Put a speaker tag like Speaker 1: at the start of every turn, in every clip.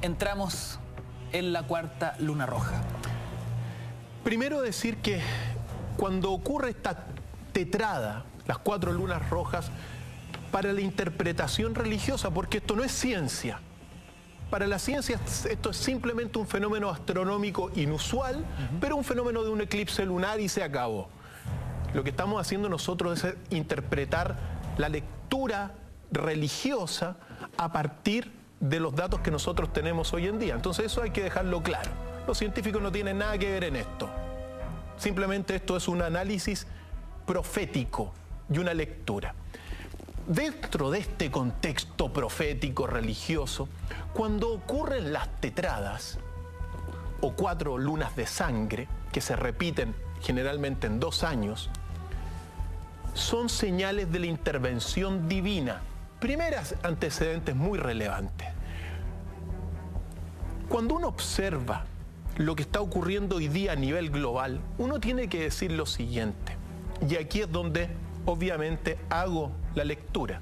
Speaker 1: entramos en la cuarta luna roja?
Speaker 2: Primero decir que cuando ocurre esta tetrada, las 4 lunas rojas, para la interpretación religiosa, porque esto no es ciencia. Para la ciencia esto es simplemente un fenómeno astronómico inusual, pero un fenómeno de un eclipse lunar y se acabó. Lo que estamos haciendo nosotros es interpretar la lectura religiosa a partir de los datos que nosotros tenemos hoy en día. Entonces eso hay que dejarlo claro. Los científicos no tienen nada que ver en esto. Simplemente esto es un análisis profético y una lectura. Dentro de este contexto profético religioso, cuando ocurren las tetradas o 4 lunas de sangre, que se repiten generalmente en 2 años, son señales de la intervención divina. Primeras antecedentes muy relevantes. Cuando uno observa lo que está ocurriendo hoy día a nivel global, uno tiene que decir lo siguiente, y aquí es donde obviamente hago la lectura.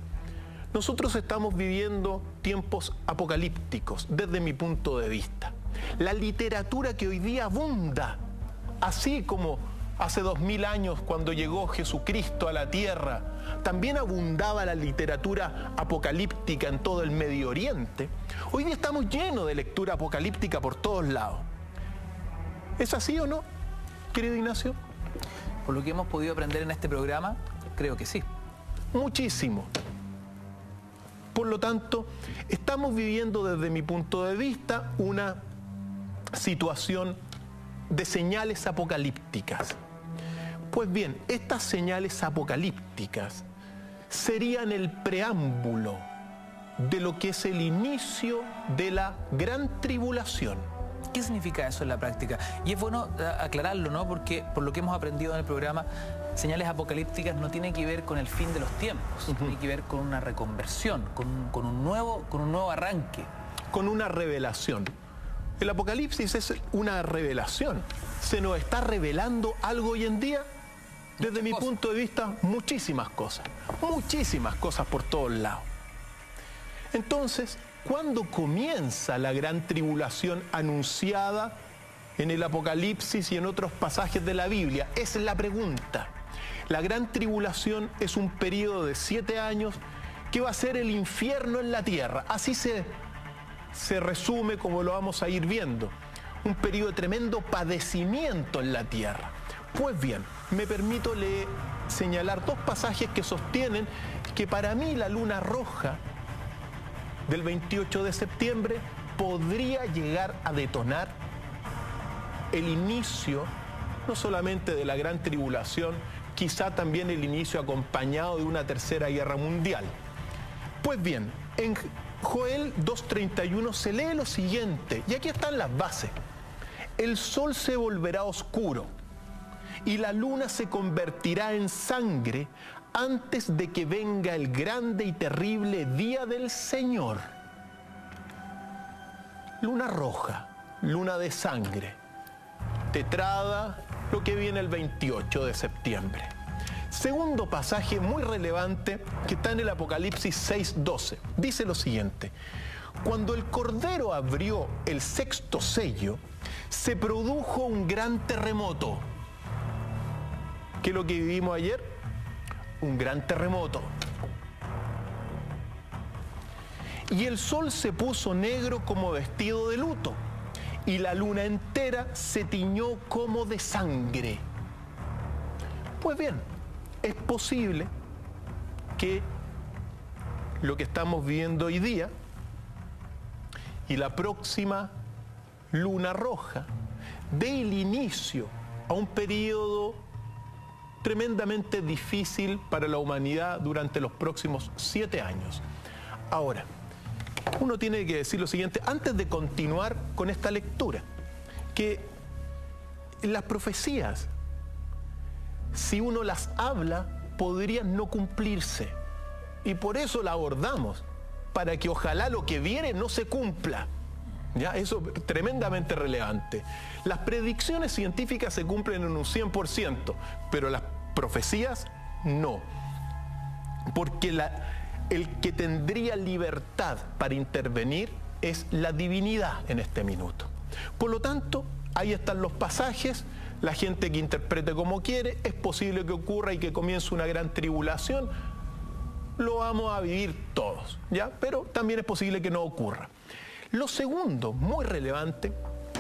Speaker 2: Nosotros estamos viviendo tiempos apocalípticos desde mi punto de vista. La literatura que hoy día abunda, así como hace 2000 años cuando llegó Jesucristo a la tierra, también abundaba la literatura apocalíptica en todo el Medio Oriente. Hoy día estamos llenos de lectura apocalíptica por todos lados. ¿Es así o no, querido Ignacio?
Speaker 1: Por lo que hemos podido aprender en este programa, creo que sí.
Speaker 2: Muchísimo. Por lo tanto, estamos viviendo desde mi punto de vista una situación de señales apocalípticas. Pues bien, estas señales apocalípticas serían el preámbulo de lo que es el inicio de la gran tribulación.
Speaker 1: ¿Qué significa eso en la práctica? Y es bueno aclararlo, ¿no? Porque por lo que hemos aprendido en el programa, señales apocalípticas no tienen que ver con el fin de los tiempos, tiene que ver con una reconversión, con un nuevo arranque.
Speaker 2: Con una revelación. El Apocalipsis es una revelación. Se nos está revelando algo hoy en día, desde mi punto de vista, muchísimas cosas por todos lados. Entonces, ¿cuándo comienza la gran tribulación anunciada en el Apocalipsis y en otros pasajes de la Biblia? Esa es la pregunta. La gran tribulación es un periodo de 7 años que va a ser el infierno en la tierra. Así se resume, como lo vamos a ir viendo. Un periodo de tremendo padecimiento en la tierra. Pues bien, me permito señalar 2 pasajes que sostienen que para mí la luna roja del 28 de septiembre podría llegar a detonar el inicio, no solamente de la gran tribulación, quizá también el inicio acompañado de una tercera guerra mundial. Pues bien, en Joel 2:31 se lee lo siguiente, y aquí están las bases. El sol se volverá oscuro y la luna se convertirá en sangre antes de que venga el grande y terrible día del Señor. Luna roja, luna de sangre, tetrada, lo que viene el 28 de septiembre. Segundo pasaje muy relevante que está en el Apocalipsis 6:12. Dice lo siguiente: cuando el Cordero abrió el 6º sello, se produjo un gran terremoto. ¿Qué es lo que vivimos ayer? Un gran terremoto. Y el sol se puso negro como vestido de luto, y la luna entera se tiñó como de sangre. Pues bien, es posible que lo que estamos viviendo hoy día y la próxima luna roja dé el inicio a un periodo tremendamente difícil para la humanidad durante los próximos 7 años. Ahora, uno tiene que decir lo siguiente, antes de continuar con esta lectura, que las profecías, si uno las habla, podrían no cumplirse. Y por eso la abordamos, para que ojalá lo que viene no se cumpla. ¿Ya? Eso es tremendamente relevante. Las predicciones científicas se cumplen en un 100%, pero las profecías no. Porque el que tendría libertad para intervenir es la divinidad en este minuto. Por lo tanto, ahí están los pasajes, la gente que interprete como quiere, es posible que ocurra y que comience una gran tribulación, lo vamos a vivir todos, ¿ya? Pero también es posible que no ocurra. Lo segundo, muy relevante,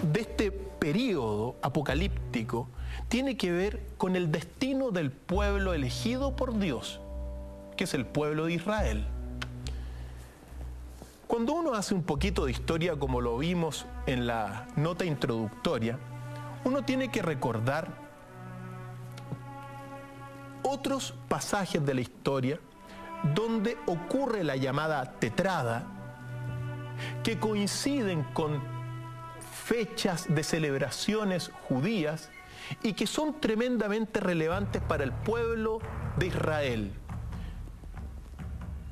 Speaker 2: de este periodo apocalíptico, tiene que ver con el destino del pueblo elegido por Dios, que es el pueblo de Israel. Cuando uno hace un poquito de historia, como lo vimos en la nota introductoria, uno tiene que recordar otros pasajes de la historia donde ocurre la llamada tetrada, que coinciden con fechas de celebraciones judías y que son tremendamente relevantes para el pueblo de Israel.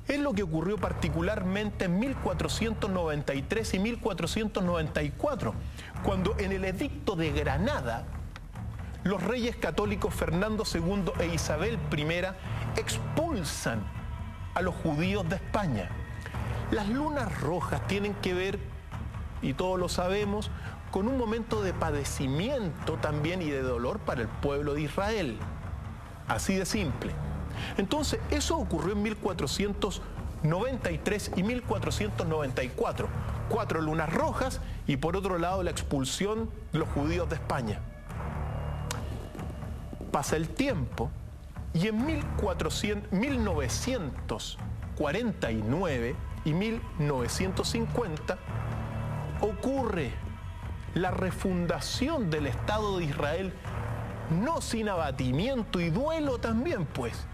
Speaker 2: Es lo que ocurrió particularmente en 1493 y 1494, cuando en el edicto de Granada, los reyes católicos Fernando II e Isabel I expulsan a los judíos de España. Las lunas rojas tienen que ver, y todos lo sabemos, con un momento de padecimiento también y de dolor para el pueblo de Israel. Así de simple. Entonces, eso ocurrió en 1493 y 1494. 4 lunas rojas y por otro lado la expulsión de los judíos de España. Pasa el tiempo y en 1949 y 1950 ocurre la refundación del Estado de Israel, no sin abatimiento y duelo también, pues,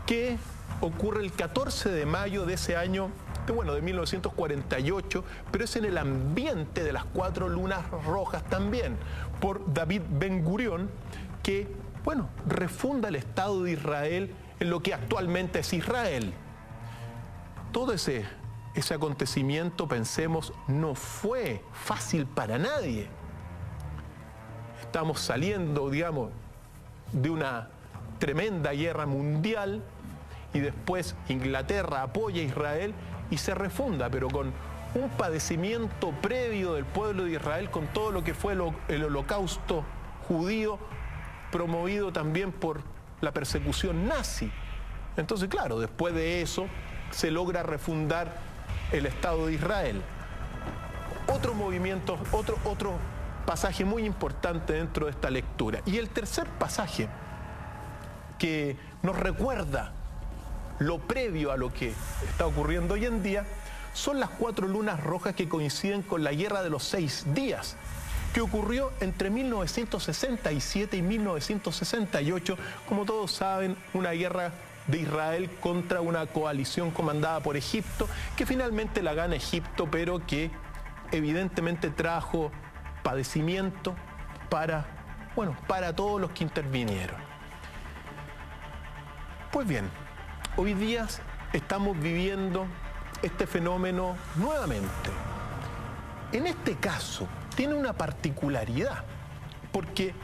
Speaker 2: que ocurre el 14 de mayo de ese año, de 1948, pero es en el ambiente de las 4 lunas rojas también, por David Ben Gurión, que, refunda el Estado de Israel en lo que actualmente es Israel. Todo ese acontecimiento, pensemos, no fue fácil para nadie. Estamos saliendo, de una tremenda guerra mundial y después Inglaterra apoya a Israel y se refunda, pero con un padecimiento previo del pueblo de Israel, con todo lo que fue el holocausto judío, promovido también por la persecución nazi. Entonces, claro, después de eso se logra refundar el Estado de Israel. Otro movimiento, otro pasaje muy importante dentro de esta lectura. Y el tercer pasaje que nos recuerda lo previo a lo que está ocurriendo hoy en día son las 4 lunas rojas que coinciden con la Guerra de los 6 días, que ocurrió entre 1967 y 1968, como todos saben, una guerra de Israel contra una coalición comandada por Egipto, que finalmente la gana Egipto, pero que evidentemente trajo padecimiento para todos los que intervinieron. Pues bien, hoy día estamos viviendo este fenómeno nuevamente. En este caso, tiene una particularidad, porque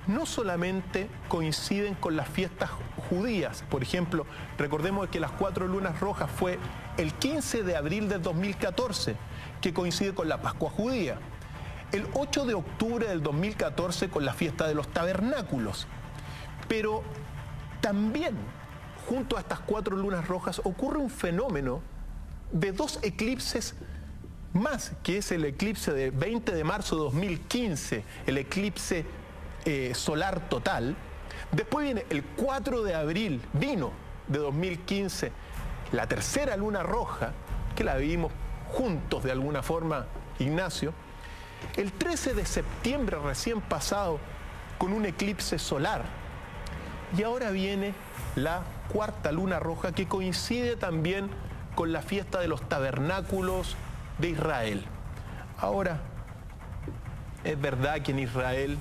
Speaker 2: no solamente coinciden con las fiestas judías. Por ejemplo, recordemos que las 4 lunas rojas fue el 15 de abril del 2014, que coincide con la Pascua judía. El 8 de octubre del 2014 con la fiesta de los tabernáculos. Pero también, junto a estas 4 lunas rojas, ocurre un fenómeno de 2 eclipses más, que es el eclipse de 20 de marzo de 2015, el eclipse solar total. Después viene el 4 de abril, de 2015, la tercera luna roja, que la vivimos juntos de alguna forma, Ignacio. El 13 de septiembre recién pasado, con un eclipse solar. Y ahora viene la 4ª luna roja, que coincide también con la fiesta de los tabernáculos de Israel. Ahora, es verdad que en Israel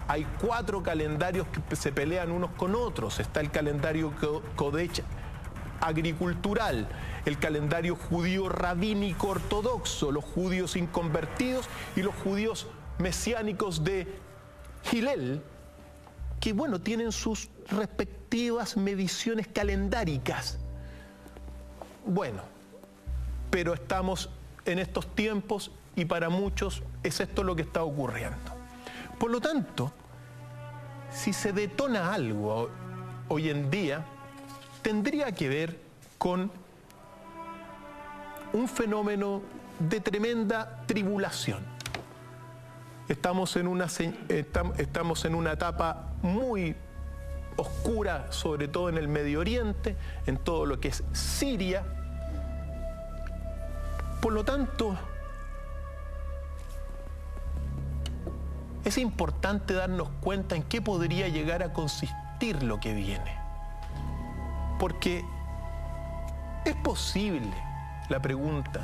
Speaker 2: hay 4 calendarios que se pelean unos con otros. Está el calendario Kodesh agricultural, el calendario judío rabínico ortodoxo, los judíos inconvertidos y los judíos mesiánicos de Hillel, que tienen sus respectivas mediciones calendáricas. pero estamos en estos tiempos y para muchos es esto lo que está ocurriendo. Por lo tanto, si se detona algo hoy en día, tendría que ver con un fenómeno de tremenda tribulación. Estamos en una etapa muy oscura, sobre todo en el Medio Oriente, en todo lo que es Siria. Por lo tanto, es importante darnos cuenta en qué podría llegar a consistir lo que viene. Porque es posible, la pregunta,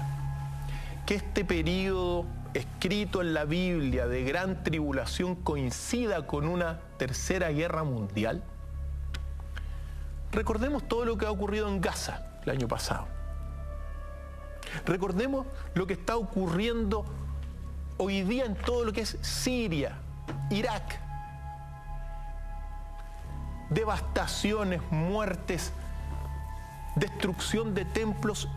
Speaker 2: que este periodo escrito en la Biblia de gran tribulación coincida con una tercera guerra mundial. Recordemos todo lo que ha ocurrido en Gaza el año pasado. Recordemos lo que está ocurriendo hoy día en todo lo que es Siria, Irak. Devastaciones, muertes, destrucción de templos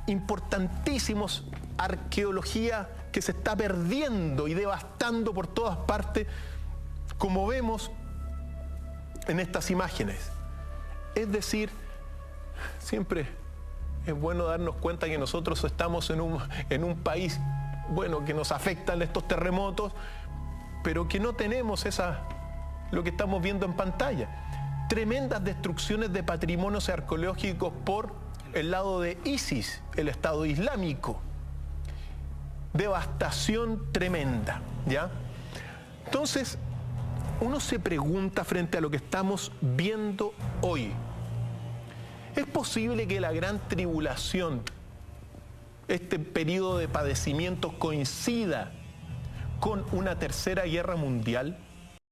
Speaker 2: importantísimos, arqueología que se está perdiendo y devastando por todas partes, como vemos en estas imágenes. Es decir, siempre es bueno darnos cuenta que nosotros estamos en un país, bueno, que nos afectan estos terremotos, pero que no tenemos lo que estamos viendo en pantalla. Tremendas destrucciones de patrimonios arqueológicos por el lado de ISIS, el Estado Islámico. Devastación tremenda, ¿ya? Entonces, uno se pregunta frente a lo que estamos viendo hoy, ¿es posible que la gran tribulación, este periodo de padecimientos, coincida con una tercera guerra mundial?